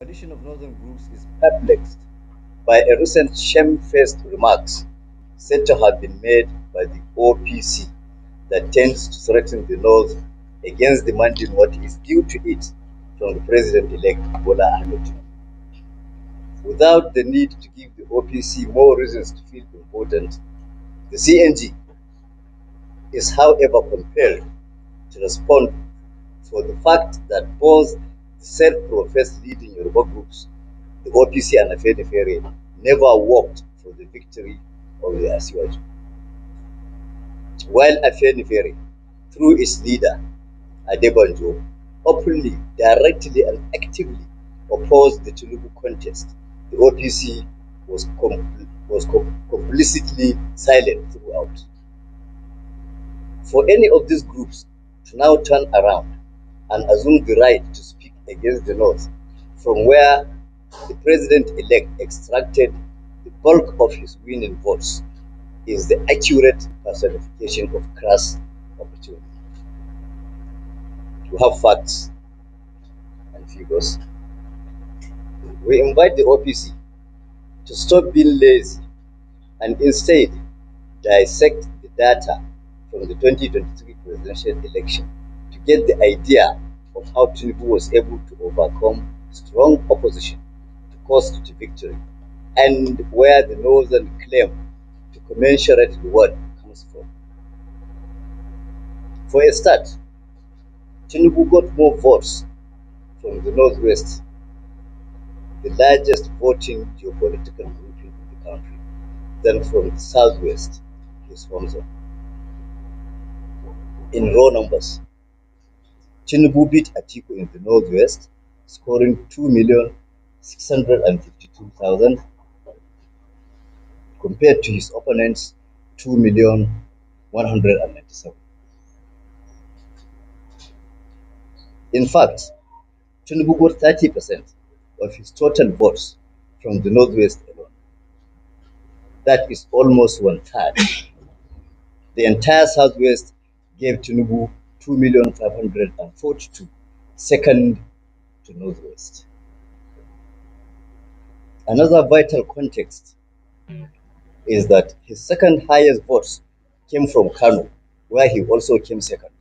Coalition of northern groups is perplexed by a recent shamefaced remarks said to have been made by the OPC that tends to threaten the North against demanding what is due to it from the President-elect Bola Ahmed Tinubu. Without the need to give the OPC more reasons to feel important, the CNG is however compelled to respond for the fact that both the self-professed leading Yoruba groups, the OPC and Afenifere, never worked for the victory of the Asiwaju. While Afenifere, through its leader, Adebanjo, openly, directly, and actively opposed the Tinubu contest, the OPC was complicitly silent throughout. For any of these groups to now turn around and assume the right to speak against the North, from where the president-elect extracted the bulk of his winning votes, is the accurate personification of crass opportunity. To have facts and figures, we invite the OPC to stop being lazy and instead dissect the data from the 2023 presidential election to get the idea of how Tinubu was able to overcome strong opposition to coast to victory, and where the northern claim to commensurate reward comes from. For a start, Tinubu got more votes from the northwest, the largest voting geopolitical grouping in the country, than from the southwest, his home zone. In raw numbers, Tinubu beat Atiku in the northwest, scoring 2,652,000 compared to his opponent's 2,197,000. In fact, Tinubu got 30% of his total votes from the northwest alone. That is almost one third. The entire southwest gave Tinubu 2,542,000, second to northwest. Another vital context is that his second highest votes came from Kano, where he also came second.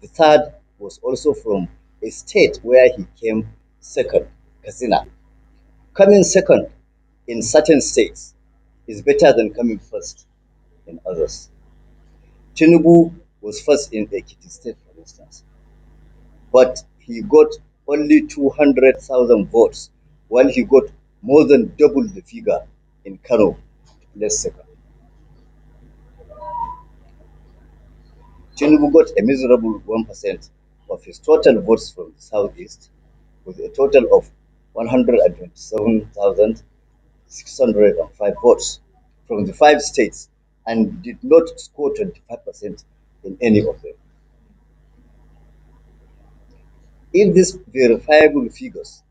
The third was also from a state where he came second, Katsina. Coming second in certain states is better than coming first in others. Tinubu was first in Ekiti State, for instance, but he got only 200,000 votes, while he got more than double the figure in Kano to place second. Tinubu got a miserable 1% of his total votes from the southeast, with a total of 127,605 votes from the five states, and did not score 25% in any of them. If these verifiable figures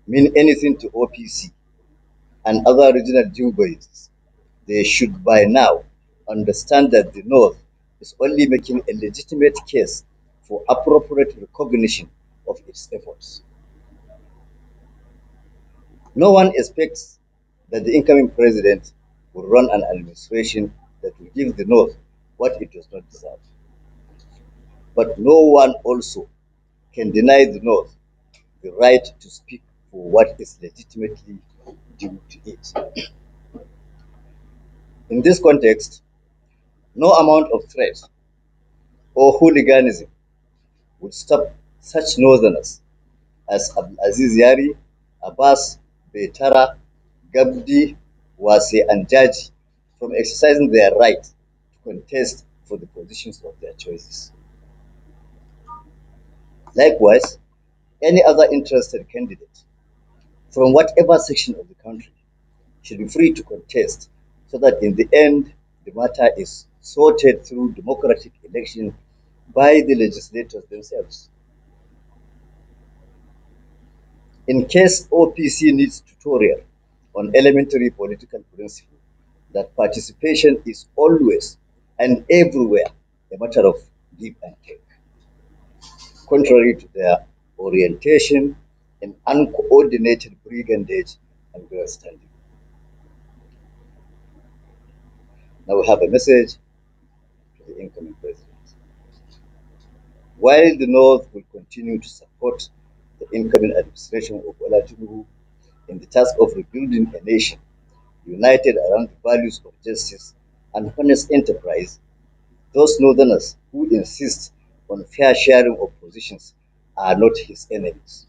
mean anything to OPC and other regional jingoists, they should by now understand that the North is only making a legitimate case for appropriate recognition of its efforts. No one expects that the incoming president will run an administration that will give the North what it does not deserve. But no one also can deny the North the right to speak for what is legitimately due to it. In this context, no amount of threat or hooliganism would stop such northerners as Abdulaziz Yari, Abbas, Betara, Gabdi, Wase, and Jaji from exercising their right to contest for the positions of their choices. Likewise, any other interested candidate from whatever section of the country should be free to contest so that in the end the matter is sorted through democratic election by the legislators themselves. In case OPC needs tutorial on elementary political principle, that participation is always and everywhere a matter of give and take. Contrary to their orientation, in uncoordinated brigandage and grandstanding. Now we have a message to the incoming president. While the North will continue to support the incoming administration of Bola Tinubu in the task of rebuilding a nation united around the values of justice and honest enterprise, those Northerners who insist on fair sharing of positions are not his enemies.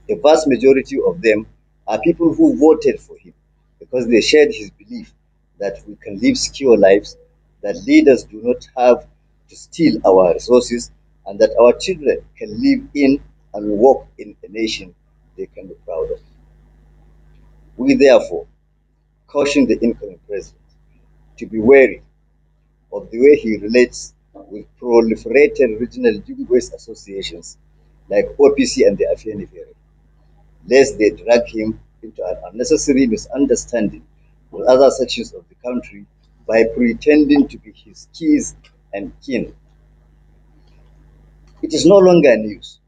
A vast majority of them are people who voted for him because they shared his belief that we can live secure lives, that leaders do not have to steal our resources, and that our children can live in and work in a nation they can be proud of. We therefore caution the incoming president to be wary of the way he relates with proliferated regional linguist associations like OPC and the Afenifere, lest they drag him into an unnecessary misunderstanding with other sections of the country by pretending to be his keys and kin. It is no longer news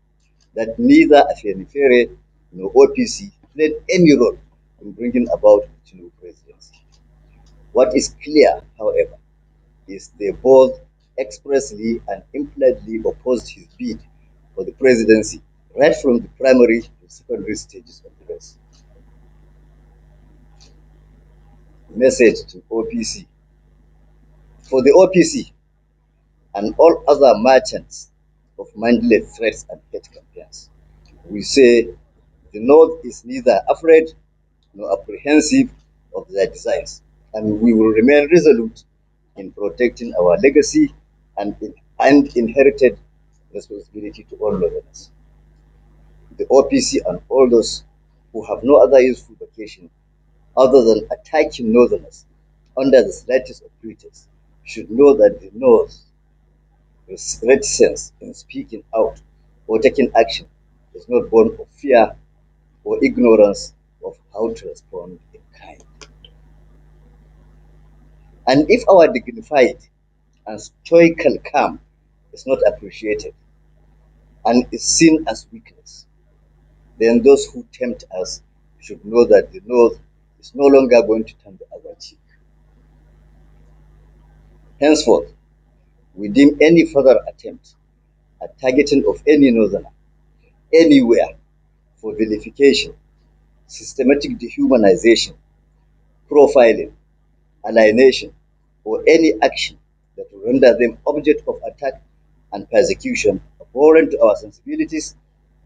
that neither Afenifere nor OPC played any role in bringing about the new presidency. What is clear, however, is they both expressly and impliedly opposed his bid for the presidency right from the primary to secondary stages of the race. Message to OPC. For the OPC and all other merchants of mindless threats and hate campaigns, we say the North is neither afraid nor apprehensive of their designs, and we will remain resolute in protecting our legacy and inherited responsibility to all Northerners. The OPC and all those who have no other useful vocation other than attacking Northerners under the slightest of pretext should know that the North's reticence in speaking out or taking action is not born of fear or ignorance of how to respond in kind. And if our dignified and stoical calm is not appreciated and is seen as weakness, then those who tempt us should know that the North is no longer going to turn the other cheek. Henceforth, we deem any further attempt at targeting of any Northerner anywhere for vilification, systematic dehumanization, profiling, alienation, or any action that will render them object of attack and persecution abhorrent to our sensibilities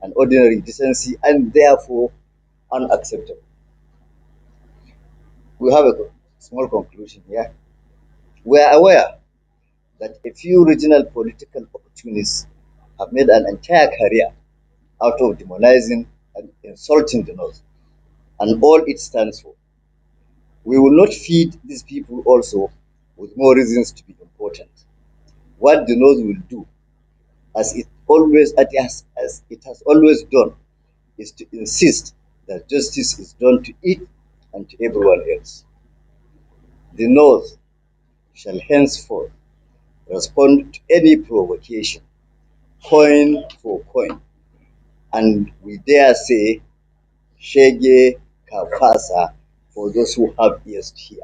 and ordinary decency and therefore unacceptable. We have a small conclusion here. We are aware that a few regional political opportunists have made an entire career out of demonizing and insulting the North and all it stands for. We will not feed these people also with more reasons to be important. What the North will do, as it has always done, is to insist that justice is done to it and to everyone else. The North shall henceforth respond to any provocation, coin for coin, and we dare say, shege kafasa for those who have ears to hear.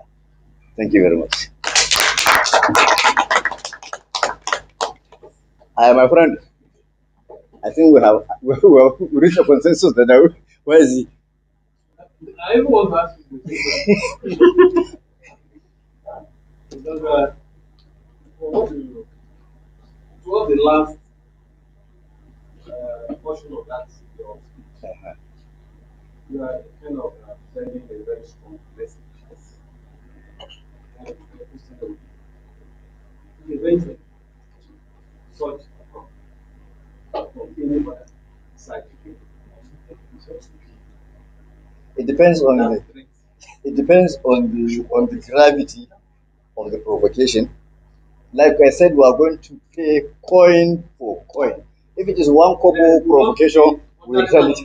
Thank you very much. My friend, I think we have reached a consensus that where is he? I even want to ask you because what do you towards the last portion of that your speech, you are kind of sending a very strong message. And eventually, such from any side. It depends on the gravity of the provocation. Like I said, we are going to pay coin for coin. If it is one kobo provocation, we will tell it.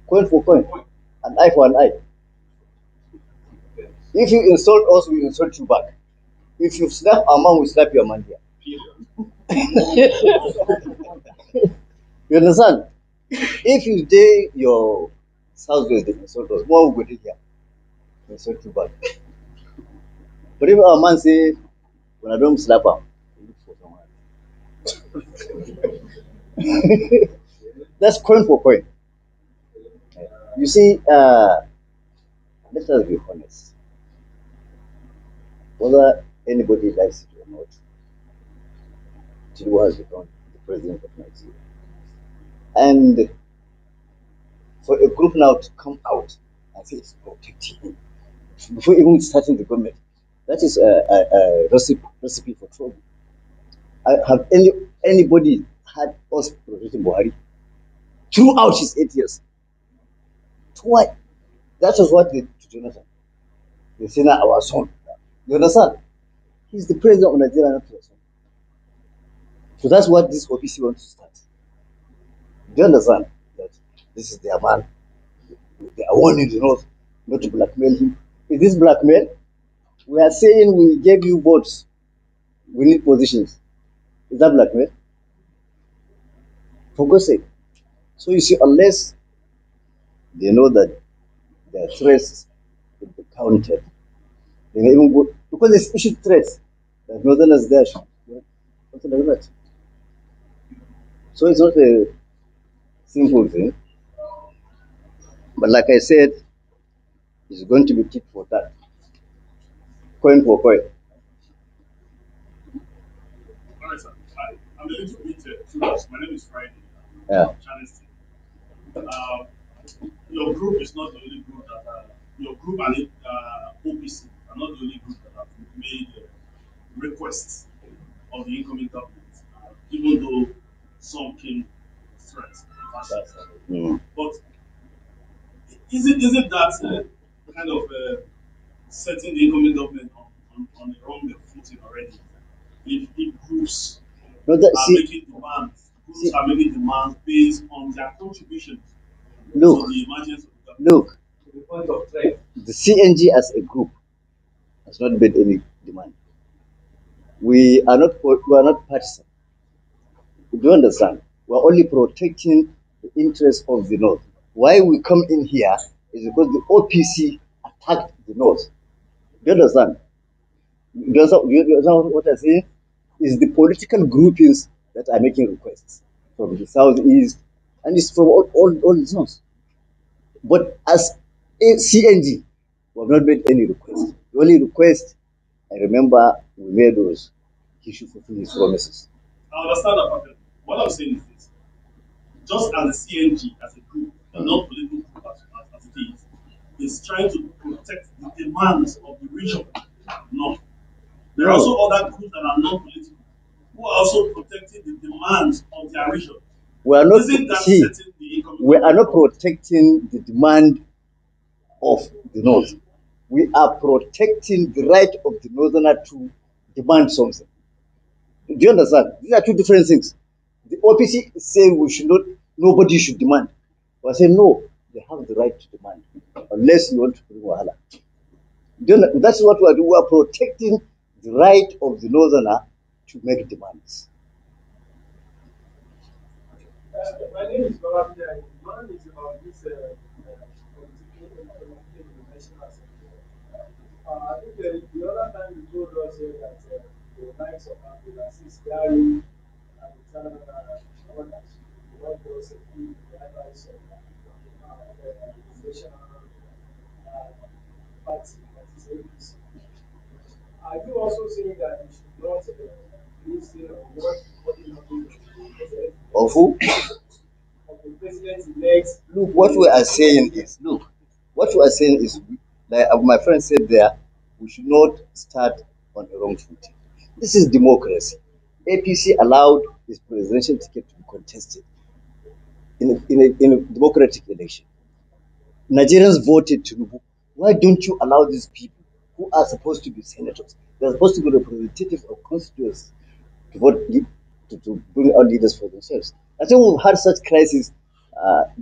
Coin for coin, an eye for an eye. If you insult us, we insult you back. If you slap our man, we slap your man here. You understand? If you day your southwest insult us, more will go take here. Insult too bad. But if our man say, when I don't slap him, look for someone. That's coin for coin. You see, let us be honest. Whether anybody likes it or not, Tinubu has become the president of Nigeria. And for a group now to come out and say it's protecting him before even starting the government, that is a recipe for trouble. Have anybody had us protecting Buhari throughout his 8 years? Why? That was what they did to Jonathan. They say now our son. You understand? He's the president of Nigeria, not your son. So that's what this OPC wants to start. Do you understand that this is their man? They are warning the North not to blackmail him. Is this blackmail? We are saying we gave you votes. We need positions. Is that blackmail? For God's sake. So you see, unless they know that their threats will be counted, they may even go because they issued threats that Northerners there should something like that. So it's not a simple thing. But like I said, it's going to be tit for tat, coin for coin. All right, sir. I'm a little bit curious. My name is Friday. Yeah. Your group is not the only group that your group and OPC are not the only group that have made requests of the incoming government, even though some came threats. But is it that kind of setting the incoming government on the wrong footing already? If groups No, that, are making demands, groups are making demands based on their contributions to the emergence of the government. Look, the point of threat. The CNG as a group has not made any demand. We are not partisan. Do you understand? We are only protecting the interests of the North. Why we come in here is because the OPC attacked the North. Do you understand? Do you understand what I'm saying? Is the political groupings that are making requests from the southeast and it's from all the zones. But as a CNG, we have not made any request. The only request I remember we made was he should fulfill his promises. I understand that, but what I'm saying is this: just as the CNG as a group, a non-political group as it is trying to protect the demands of the region. No. There are also other groups that are non-political who are also protecting the demands of their region. We are not we are not protecting the demand of the North. We are protecting the right of the Northerner to demand something. Do you understand? These are two different things. The OPC is saying we should not, nobody should demand. We are saying no, they have the right to demand, unless you want to bring wahala. That's what we are doing. We are protecting the right of the Northerner to make demands. My name is Baba. One is about this political information. I think the other time you told us here that the likes of Abdulaziz Gari and the others want us to be the advice of the national party, that is APC. Are you also saying that we should not listen or what of who? Of the president-elect? Look, what we are saying is, like my friend said there, we should not start on a wrong foot. This is democracy. APC allowed his presidential ticket to be contested in a democratic election. Nigerians voted Tinubu. Why don't you allow these people who are supposed to be senators, they're supposed to be representatives of constituents, to vote to bring out leaders for themselves? I think we've had such crisis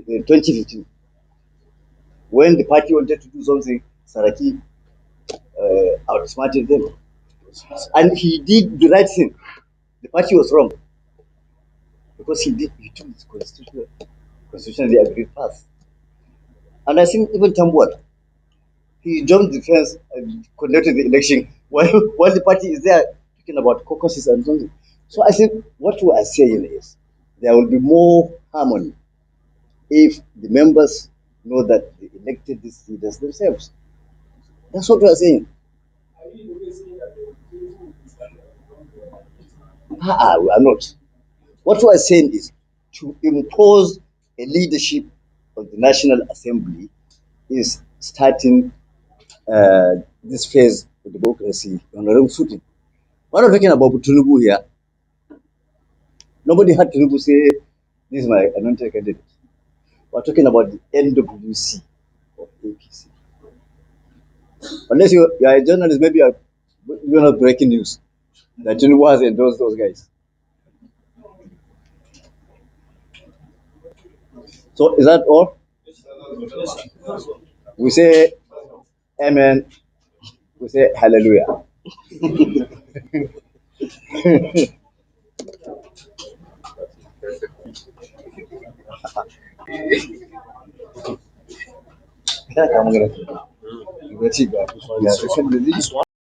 in 2015 when the party wanted to do something. Saraki outsmarted them, and he did the right thing. The party was wrong. because he took this constitutionally agreed path. And I think even Tambol, he jumped the fence and conducted the election while the party is there talking about caucuses and something. So I think what we are saying is there will be more harmony if the members know that they elected these leaders themselves. That's what we are saying. Are you in a way saying that the opportunity will be started from the We are not. What we are saying is to impose a leadership of the National Assembly is starting this phase of democracy on the wrong footing. We're not talking about Tinubu here. Nobody had Tinubu say, this is my anointed candidate. We're talking about the NWC of APC. Unless you are a journalist, maybe you're not breaking news that Tinubu has endorsed those guys. So is that all? We say amen, we say hallelujah.